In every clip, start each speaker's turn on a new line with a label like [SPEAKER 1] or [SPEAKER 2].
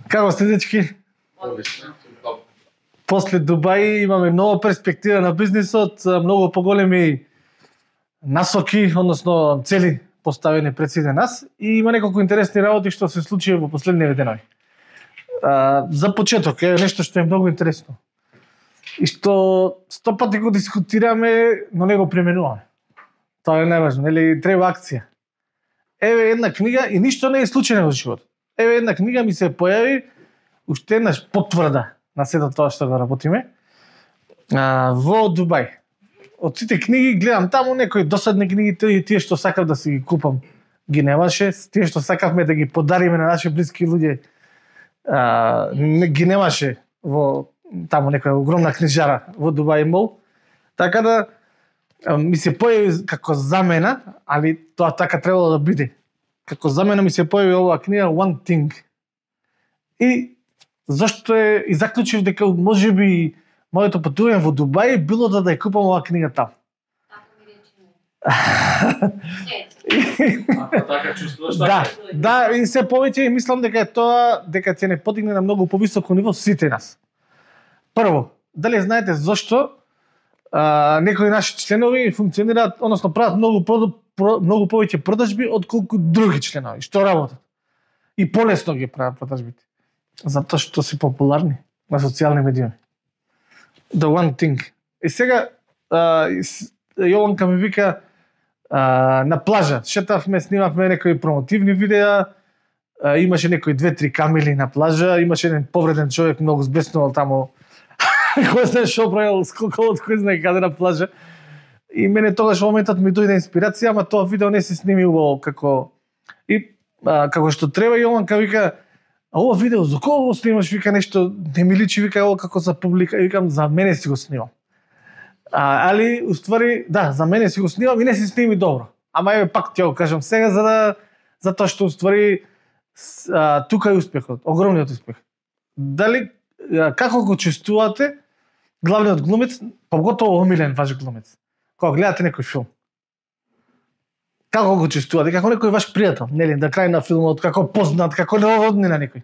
[SPEAKER 1] Како сте, дечки?
[SPEAKER 2] Одлично.
[SPEAKER 1] После Дубај имаме нова перспектива на бизнисот, многу поголеми насоки, односно цели поставени пред сите нас и има неколку интересни работи што се случи во последниве денови. За почеток е нешто што е многу интересно и што 100 пати го дискутираме, но не го применуваме. Тоа е најважно, нели треба акција. Еве една книга и ништо не е случајно во животот. Еве една книга ми се појави уште еднаш потврда на сето тоа што го работиме во Дубај. Од сите книги гледам таму некои досадни книги, тие што сакав да си ги купам ги немаше, тие што сакавме да ги подариме на наши блиски луѓе ги немаше во таму некоја огромна книжара во Дубај мол. Така да ми се појави како замена, али тоа така требало да биде. Како замена ми се појави оваа книга One Thing. И зашто и заклучив дека можеби моето патување во Дубај било да ја купам оваа книга таму.
[SPEAKER 3] Така ми речи.
[SPEAKER 2] Така чувствуваш
[SPEAKER 1] Да,
[SPEAKER 2] така?
[SPEAKER 1] да, и се повеќе и мислам дека е тоа дека ќе не подигне на многу повисоко ниво сите нас. Прво, дали знаете зошто некои наши членови функционираат, односно прават многу повеќе продажби отколку други членови што работат. И полесно ги прават продажбите. Затоа што се популарни на социјални медии. The One Thing. И сега Јованка ми вика на плажа. Шетавме, снимавме некои промотивни видеа, имаше некои 2-3 камили на плажа, имаше еден повреден човек многу збеснувал таму. Кој знае што правил, скокал од кој знае каде на плажа. И мене тогаш во моментот ми дојде инспирација, ама тоа видео не се снимило како како што треба. Јованка вика: "А ова видео за кого го снимаш?" Вика нешто не ми личи, вика ова како за публика. Викам за мене си го снимам. Али уствари да, за мене си го снимам и не се сними добро. Ама еве пак ќе го кажам сега затоа што уствари тука е успехот, огромниот успех. Дали како го чувствувате главниот глумец, поготово омилен ваш глумец, кога гледате некој филм? Како го чувствувате? Како некој ваш пријател, нели, на крај на филмот, како познат, како роднина некој.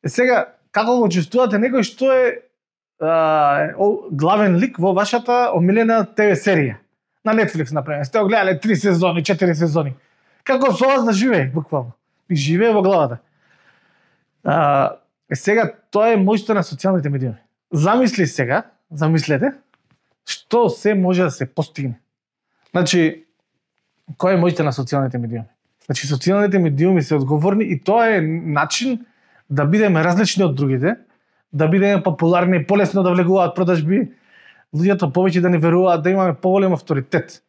[SPEAKER 1] Сега, како го чувствувате некој што е главен лик во вашата омилена ТВ серија? На Netflix, например. Сте го гледале 3 сезони, 4 сезони. Како со вас да живее, буквално. И живее во главата. Сега, тоа е моќта на социјалните медии. Замислете, што се може да се постигне. Значи, која е моќта на социјалните медии? Значи, социјалните медии се одговорни и тоа е начин да бидеме различни од другите, да бидеме популарни, полесно да влегуваат продажби, луѓето повеќе да ни веруваат, да имаме поголем авторитет.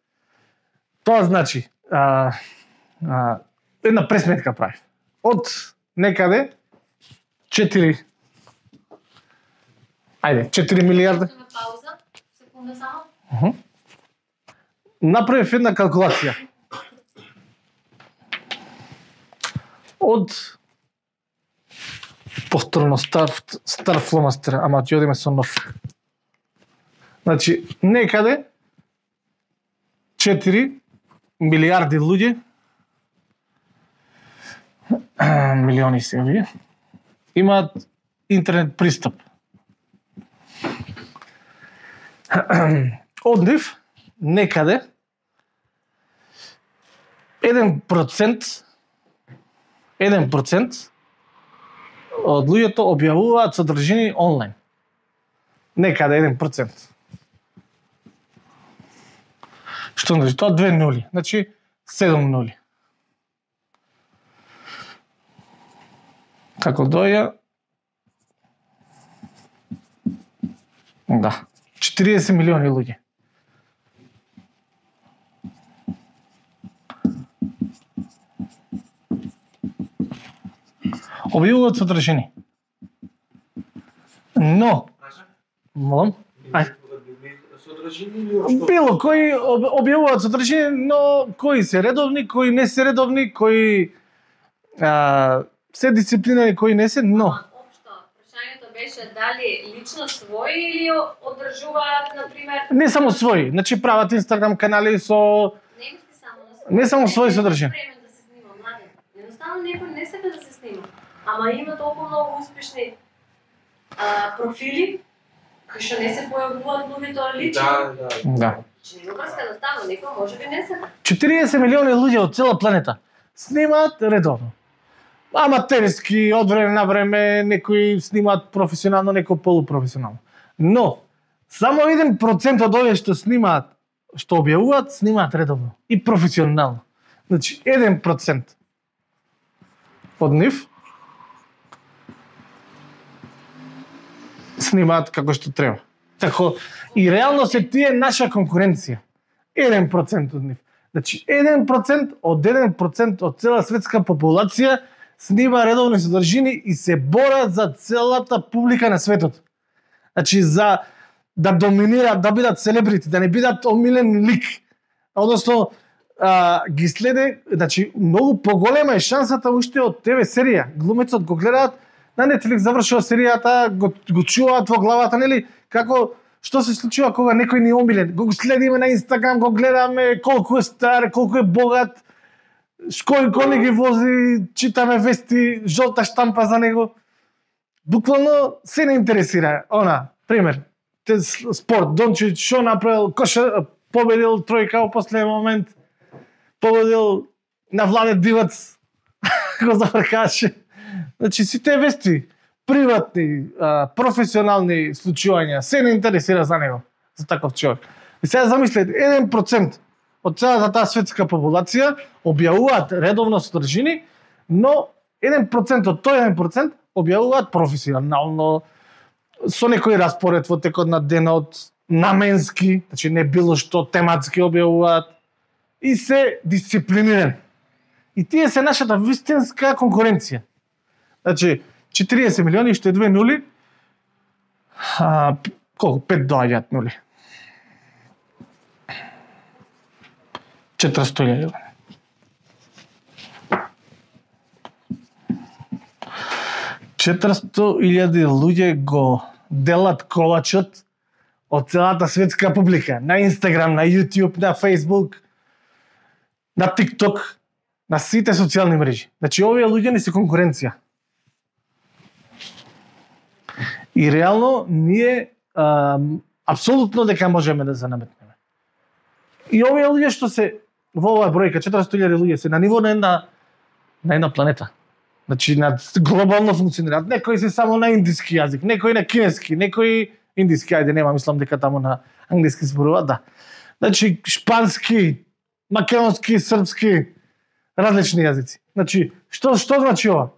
[SPEAKER 1] Тоа значи, една пресметка прави. Од некаде 4 милиарда.
[SPEAKER 3] Пауза, секунда само.
[SPEAKER 1] Направив една калкулација. Од повторно стар фломастер, ама ќе одиме со нов. Значи, некаде 4 милиарди луѓе, милиони се вие, имаат интернет пристап. Од нив, некаде 1% од луѓето објавуваат содржини онлайн. Некаде 1%. Што значи? Тоа 2 нули. Значи 7 нули. Како доја? Да. 40 милиони луѓе. Објавуваат содржини. Но, молам? Ај. Било кои објавуваат содржини, но кои се редовни, кои не се редовни, кои се дисциплинирани, кои не се, но
[SPEAKER 3] Општо, прашањето беше дали лично своји или одржуваат, например...
[SPEAKER 1] не само своји, значи прават Инстаграм канали со
[SPEAKER 3] Не мисли само на своји.
[SPEAKER 1] не само своји содржини.
[SPEAKER 3] Време да се снима, младен. Едноставно некој не сака да се снима. Ама има толку многу успешни профили кои што не се појавуваат луѓето лично.
[SPEAKER 1] Да.
[SPEAKER 3] Значи нема врска да става, некој можеби не се.
[SPEAKER 1] 40 милиони луѓе од цела планета снимаат редовно. Аматерски, од време на време, некои снимаат професионално, некои полупрофесионално. Но, само 1% од овие што снимаат, што објавуваат, снимаат редовно и професионално. Значи, 1% од нив снимаат како што треба. Тако, и реално се тие наша конкуренција. 1% од нив. Значи, 1% од 1% од цела светска популација снима редовни содржини и се борат за целата публика на светот. Значи, за да доминираат, да бидат селебрити, да не бидат омилен лик. Односно, ги следе, значи, многу поголема е шансата уште од ТВ серија. Глумецот го гледаат, на Netflix завршува серијата, го чуваат во главата, нели? Како, што се случува кога некој ни е омилен? Го следиме на Инстаграм, го гледаме колку е стар, колку е богат, кој коли ги вози, читаме вести, жолта штампа за него. Буквално се не интересира. Пример, спорт, Дончич, шо направил, победил тројка во последен момент, победил на Владе Дивац, го завркаше. Значи, сите вести, приватни, професионални случувања, се не интересира за него, за таков човек. И сега замислете, 1% од целата таа светска популација објавуваат редовно содржини, но 1% од тој 1% објавуваат професионално, со некој распоред во текот на денот, наменски, значи не било што тематски објавуваат, и се дисциплинирани. И тие се нашата вистинска конкуренција. Значи, 40 милиони, што е 2 нули, колку? 5 доаѓаат нули. 400.000. Илјади луѓе го делат колачот од целата светска публика. На Инстаграм, на Јутјуб, на Фејсбук, на ТикТок, на сите социјални мрежи. Значи, овие луѓе не се конкуренција. И реално, ние апсолутно дека можеме да се наметнеме. И овие луѓе што се во оваа бројка, 400.000 луѓе се на ниво на една планета. Значи, глобално функционираат. Некои се само на индиски јазик, некои на кинески, некои индиски, ајде, нема, мислам дека таму на англиски зборуваат, да. Значи, шпански, македонски, српски, различни јазици. Значи, што значи ова?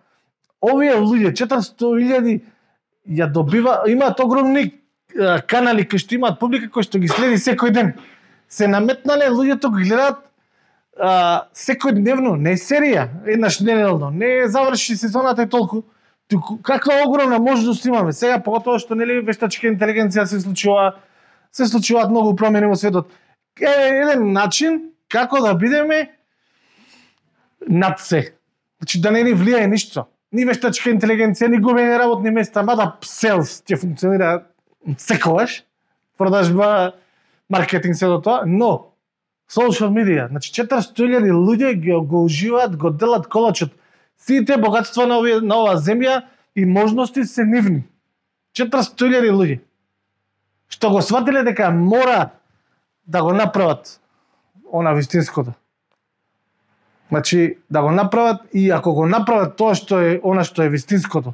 [SPEAKER 1] Овие луѓе, 400.000 ја имаат огромни канали кои што имаат публика кои што ги следи секој ден. Се наметнале, луѓето ги гледаат секој дневно, не е серија, еднаш неделно, не заврши сезоната и толку. Каква огромна можност имаме сега, поготово што нели вештачка интелигенција се случуваат многу промени во светот. Еден начин како да бидеме над се. Значи да не ни влијае ништо. Ни вештачка интелигенција, ни губење работни места, мада селс ќе функционира секогаш, продажба, маркетинг, се до тоа, но social media, значи 400.000 луѓе го уживаат, го делат колачот. Сите богатства на оваа земја и можности се нивни. 400.000 луѓе. Што го сватиле дека мора да го направат она вистинското. Значи, да го направат и ако го направат тоа што е она што е вистинското,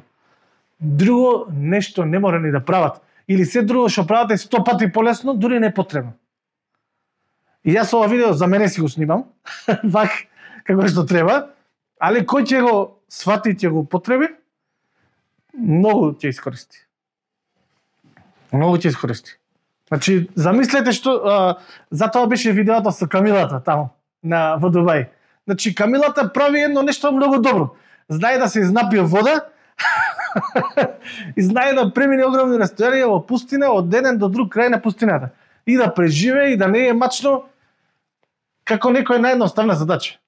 [SPEAKER 1] друго нешто не мора ни да прават. Или се друго што прават е 100 пати полесно, дури не потребно. И јас ова видео за мене си го снимам, вак како што треба, али кој ќе го свати и ќе го потреби, многу ќе искористи. Многу ќе искористи. Значи, замислете што затоа беше видеото со Камилата таму во Дубај. Значи, Камилата прави едно нешто многу добро. Знае да се изнапие вода и знае да премине огромни растојанија во пустина од еден до друг крај на пустината. И да преживее и да не е мачно како некој наједноставна задача.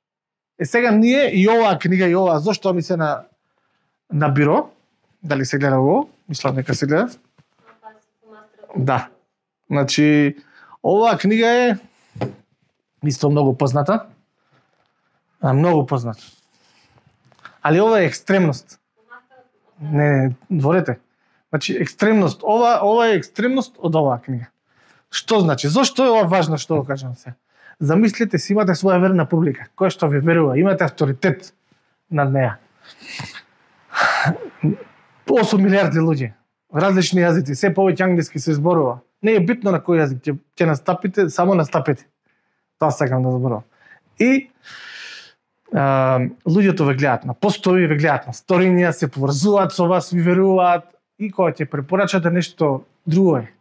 [SPEAKER 1] Сега ние и оваа книга и оваа зошто ми се на биро, дали се гледа ово? Мислам дека се гледа. Да. Значи, оваа книга е исто многу позната. Многу позната. Али ова е екстремност. Не, дворете. Значи екстремност. Ова е екстремност од оваа книга. Што значи? Зошто е ова важно што го кажам се? Замислете си, имате своја верна публика, која што ви верува, имате авторитет над неа. 8 милиарди луѓе, различни јазици, се повеќе англиски се зборува. Не е битно на кој јазик ќе настапите, само настапете. Тоа сакам да зборувам. И луѓето ве гледаат на постови, ве гледаат на сториња, се поврзуваат со вас, ви веруваат и кога ќе препорачате нешто друго е.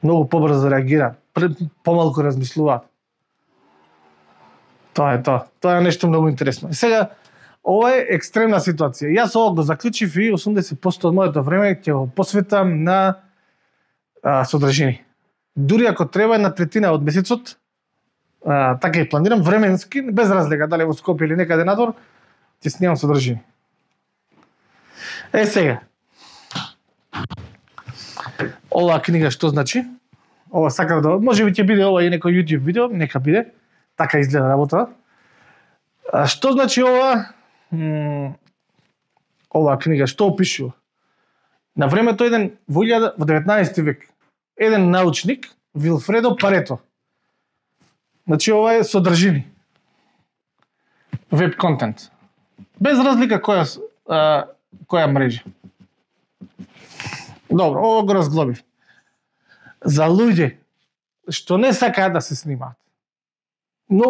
[SPEAKER 1] Многу побрзо реагираат, помалку размислуваат. Тоа е тоа. Тоа е нешто многу интересно. И сега, ова е екстремна ситуација. Јас ова го заклучив и 80% од моето време ќе го посветам на содржини. Дури ако треба на третина од месецот, така и планирам, временски, без разлика дали во Скопје или некаде надвор, ќе снимам содржини. Сега. Оваа книга што значи? Ова сакав да... Може би ќе биде ова и некој YouTube видео, нека биде. Така изгледа работа. Што значи ова? Оваа книга што опишува? На времето во 19 век еден научник, Вилфредо Парето. Значи ова е содржини. Веб контент. Без разлика која мрежа. Добро, ова го разглобив. За луѓе што не сакаат да се снимаат. Но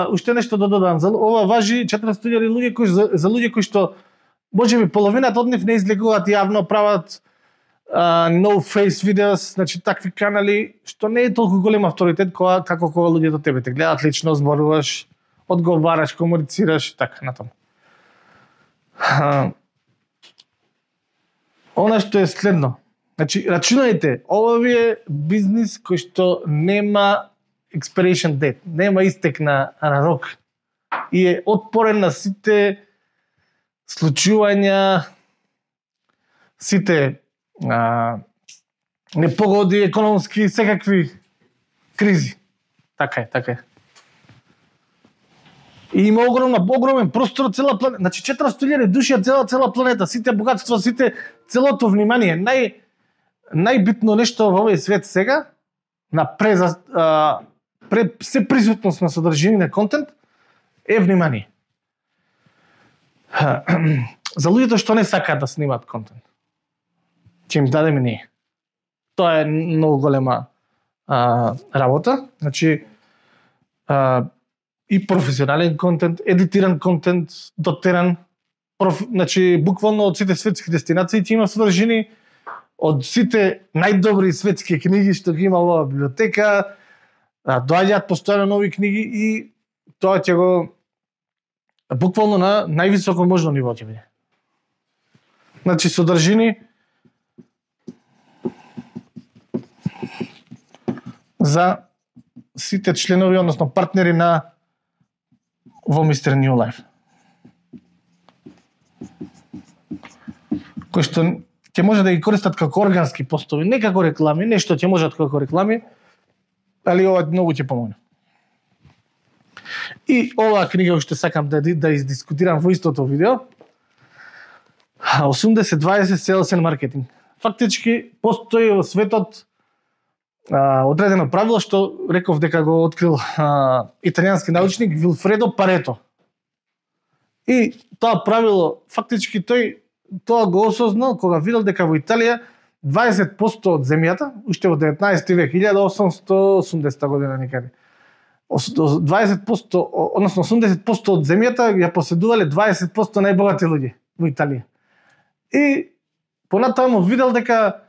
[SPEAKER 1] уште нешто да додам. Ова важи 400.000 луѓе за луѓе кои што можеби половината од нив не излегуваат јавно, прават no face videos, значи такви канали што не е толку голем авторитет како кога луѓето тебе те гледаат лично, зборуваш, одговараш, комуницираш и така натаму. Она што е следно. Значи, рачунајте, ова ви е бизнис кој што нема expiration date, нема истек на рок и е отпорен на сите случувања, сите непогоди, економски, секакви кризи. Така е, така е. И има огромен простор, цела планета. Значи 400.000 души, цела планета, сите богатства, сите, целото внимание. Најбитно нешто во овој свет сега, на се присутност на содржини на контент, е внимание. За луѓето што не сакаат да снимаат контент, ќе им дадеме ние. Тоа е многу голема работа. Значи, и професионален контент, едитиран контент, дотеран. Значи, буквално од сите светски дестинации ќе има содржини, од сите најдобри светски книги што ги има во библиотека, доаѓаат постојано нови книги и тоа ќе го буквално на највисоко можно ниво ќе биде. Значи, содржини за сите членови, односно партнери во Mr. New Life. Кои што ќе може да ги користат како органски постови, не како реклами, нешто ќе можат како реклами, али ова многу ќе помогне. И оваа книга уште сакам да издискутирам во истото видео. 80-20 Sales and Marketing. Фактички постои во светот одредено правило што реков дека го открил италијански научник Вилфредо Парето. И тоа правило, фактички тоа го осознал кога видел дека во Италија 20% од земјата, уште во 19 век, 1880 година некаде, 20%, односно 80% од земјата ја поседувале 20% најбогати луѓе во Италија. И понатаму видел дека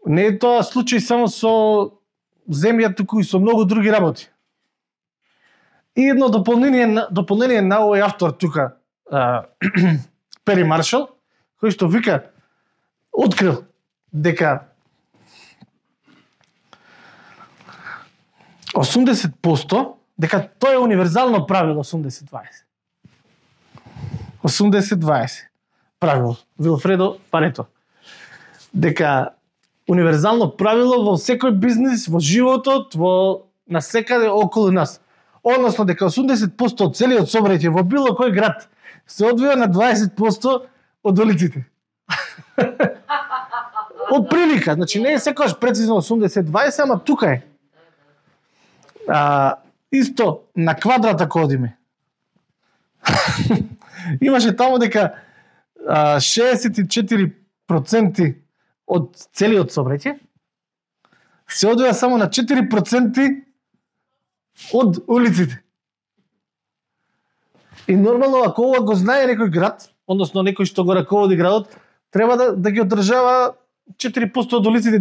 [SPEAKER 1] не е тоа случај само со земја, туку и со многу други работи. И едно дополнение на овој автор тука, Пери Маршал, кој што вика, открил дека 80%, дека тоа е универзално правило 80-20. 80-20 правило, Вилфредо Парето. Дека универзално правило во секој бизнис, во животот, насекаде околу нас. Односно дека 80% од целиот сообраќај во било кој град се одвива на 20% од улиците. Од прилика, значи не е секогаш прецизно 80-20, ама тука е. Исто на квадрат ако одиме. Имаше таму дека 64% од целиот сообраќај се одвива само на 4% од улиците. И нормално, ако ова го знае некој град, односно некој што го раководи градот, треба да ги одржава 4% од улиците